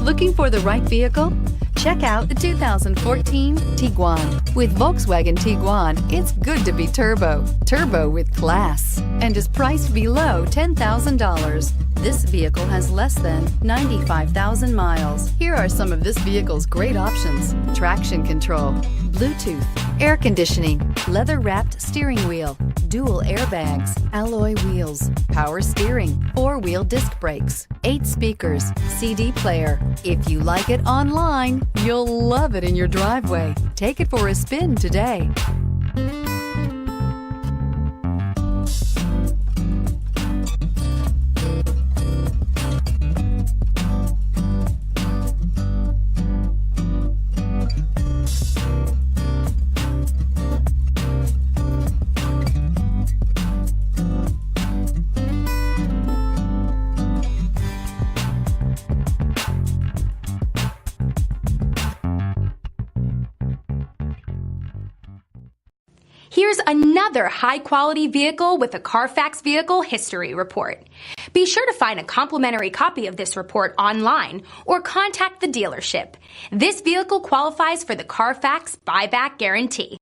Looking for the right vehicle? Check out the 2014 Tiguan. With Volkswagen Tiguan, it's good to be turbo. Turbo with class. And is priced below $10,000. This vehicle has less than 95,000 miles. Here are some of this vehicle's great options: traction control, Bluetooth, air conditioning, leather-wrapped steering wheel, dual airbags, alloy wheels, power steering, 4-wheel disc brakes, 8 speakers, CD player. If you like it online, you'll love it in your driveway. Take it for a spin today. Here's another high-quality vehicle with a Carfax Vehicle History Report. Be sure to find a complimentary copy of this report online or contact the dealership. This vehicle qualifies for the Carfax Buyback Guarantee.